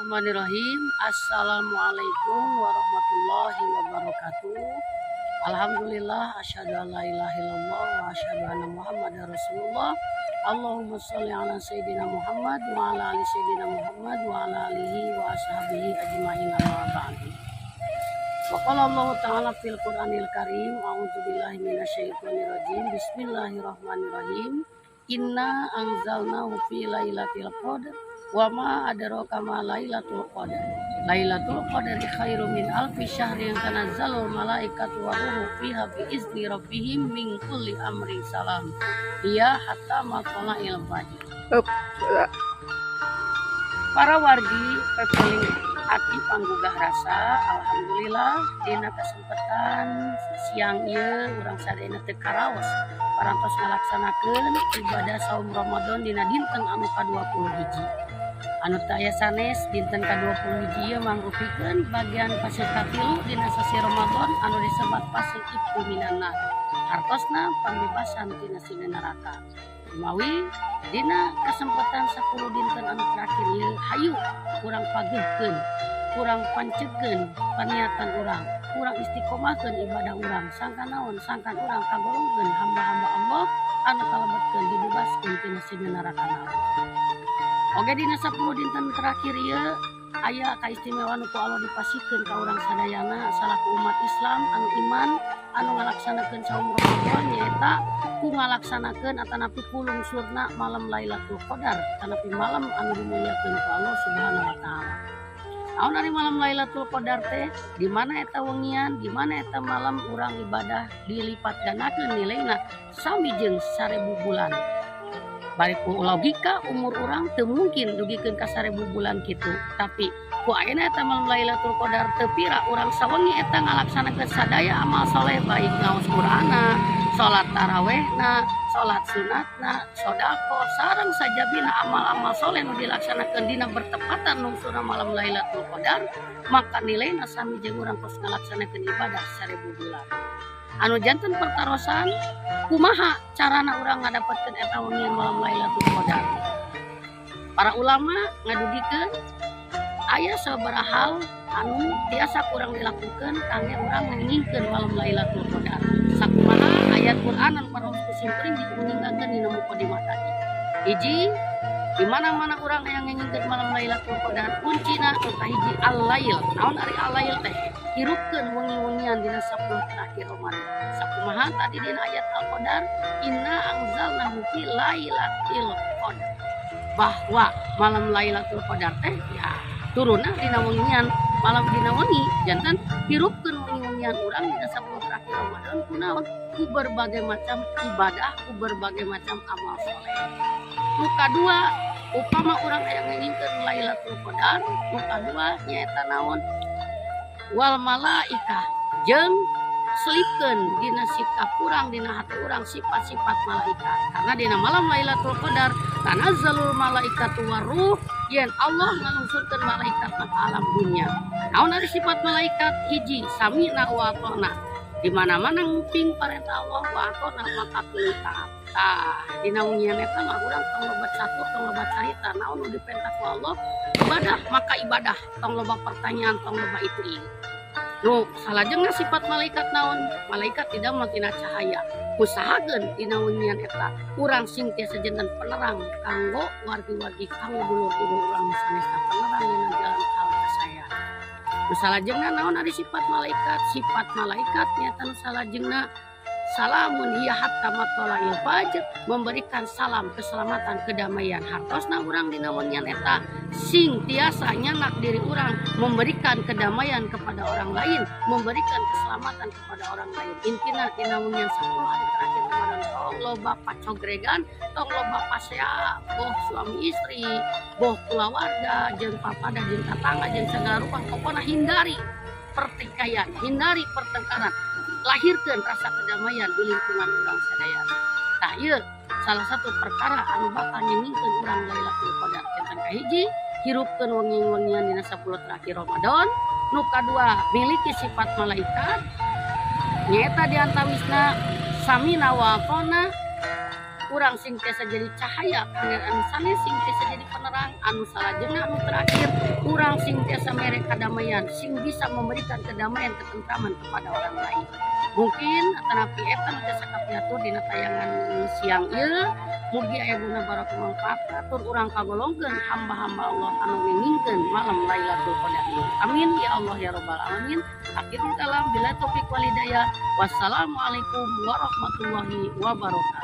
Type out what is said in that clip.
Bismillahirrahmanirrahim. Assalamualaikum warahmatullahi wabarakatuh. Alhamdulillah, asyhadu an la ilaha illallah wa asyhadu anna Muhammadar Rasulullah. Allahumma sholli ala sayyidina Muhammad wa ala ali sayyidina Muhammad wa ala alihi wa ashabihi ajmain amma ba'du. Wa qala Allah ta'ala fil Qur'anil Karim, a'udzu billahi minasyaitonir rajim. Bismillahirrahmanirrahim. Inna anzalnahu fi lailatul qadar wa ma adraka ma lailatul qadar. Lailatul qadar khairum min alfi syahrin tanazzalul malaikatu wa ruhu fiha bi izni rabbihim min kulli amrin salam. Ia hatta matla'il fajr. Para wargi pepeling ati panggugah rasa, alhamdulillah dina kesempatan siang ieu urang sadayana teu karaos parantos ngalaksanakeun ibadah saum Ramadan dina dinten anu ka-21. Anu teu aya sanes dinten ka-21 ieu mangrupikeun bagian fase katilu dina sasi Ramadan anu disebat fase ibtu minan nar. Hartosna pambebasan tina sina neraka. Mawi dina kesempatan 10 dinten anu terakhir ieu hayu urang pageuhkeun, urang pancekeun paniatan urang, urang istiqomahkeun ibadah urang, sangkan naon sangkan urang kagolongkeun hamba-hamba Allah anu kalebetkeun dibebaskeun tina sina neraka naon. Oge dina 10 dinten terakhir ieu aya kaistimewaan ku Allah dipasikeun ka urang sadayana salaku umat Islam anu iman anu ngalaksanakeun saum Ramadan nyaeta ku ngalaksanakeun atanapi ku lungsurna malam Lailatul Qadar atanapi malam anu dimuliakeun ku Allah Subhanahu wa taala. Naon ari malam Lailatul Qadar teh? Di mana eta wengian, di mana eta malam urang ibadah dilipat gandakeun nilaina sami jeung 1000 bulan. Bari ku logika umur urang teu mungkin dugikeun ka 1000 bulan kitu, tapi ku ayeuna eta malam Lailatul Qadar teu pira urang sawengi eta ngalaksanakeun sadaya amal soleh baik ngaos Qur'ana, salat tarawehna, salat sunatna, sedekah sareng sajabina amal-amal soleh nu dilaksanakeun dina bertepatan lungsurna malam Lailatul Qadar, maka nilaina sami jeung urang tos ngalaksanakeun ibadah 1000 bulan. Anu janten pertarosan kumaha carana urang ngadapetkeun eta wengian malam Lailatul Qadar. Para ulama ngadugikeun aya sabaraha hal anu biasa kurang dilakukeun kangge urang nginginkeun malam Lailatul Qadar. Sakumaha ayat Quran anu paraos kusimkuring diuningkeun dina mukadimah tadi. Hiji, di mana-mana urang yang nginginkeun malam Lailatul Qadar kuncina nu kahiji al-lail. Naon ari al-lail teh? Hirupkeun wengi-wengian dina 10 terakhir Ramadan. Sakumaha tadi dina ayat Al-Qadar, inna anzalnahu fi lailatul qadar. Bahwa malam Lailatul Qadar teh ya turunna dina wengian malam dina wengi janten hirupkeun wengi-wengian urang dina 10 terakhir Ramadan kunaon? Ku berbagai macam ibadah, ku berbagai macam amal saleh. Nu kadua, upama urang aya nginginkeun Lailatul Qadar, nu kadua nyaeta naon? Wal malaikah jeung selipkeun dina sikap urang dina hati urang sifat-sifat malaikat. Karena dina malam Lailatul Qadar tanazzalul malaikatu waruh, yen Allah ngalungsurkeun malaikat ka alam dunya. Naon ari sifat malaikat? Hiji, sami'na wa ata'na. Di mana-mana nguping parentah Allah wa ata'na maka tuluy taat. Tah, dina wengian eta mah urang tong loba catur, tong loba carita naon nu diperintah ku Allah, ibadah maka ibadah, tong loba pertanyaan, tong loba itu. Nu salajengna sifat malaikat naon? Malaikat tidak makin cahaya. Usahakeun dina wengian eta urang sing tiasa janten penerang kanggo wargi-wargi kanggo dulur-dulur urang sanesna penerang dina jalan kasaya. Nu salajengna naon ari sifat malaikat? Sifat malaikat nyaeta nu salajengna salamun hiya hatta matla'il fajr, memberikan salam keselamatan kedamaian hartosna urang dina wengian eta sing tiasa nyanak diri urang memberikan kedamaian kepada orang lain, memberikan keselamatan kepada orang lain. Intina dina wengian 10 hari terakhir Ramadan tong loba pacogregan, tong loba pasea boh suami istri, boh kulawarga jeung papada jeung tatangga jeung sagala rupa, pokona hindari pertikaian, hindari pertengkaran. Lahirkan rasa kedamaian di lingkungan urang sadaya. Tah ieu salah satu perkara anu bakal nyengingkeun urang Lailatul Qadar. Janten kahiji hirupkeun wengi-wengian dina 10 terakhir Ramadan. Nu kadua miliki sifat malaikat. Nyaeta di antawisna samina wa ata'na urang sing tiasa jadi cahaya anu sanes sing tiasa jadi penerang anu salajengna anu terakhir urang sing tiasa mere kadamaian sing bisa memberikan kedamaian ketentraman kepada orang lain. Mungkin tanapi eta nu tiasa kapiatur dina tayangan siang ieu mugi aya guna barokah manfaat atur urang kagolongkeun hamba-hamba Allah anu ngingkeun malam Lailatul Qadar. Amin ya Allah ya rabbal alamin. Akhirul kalam bila taufik wal hidayah. Wassalamualaikum warahmatullahi wabarakatuh.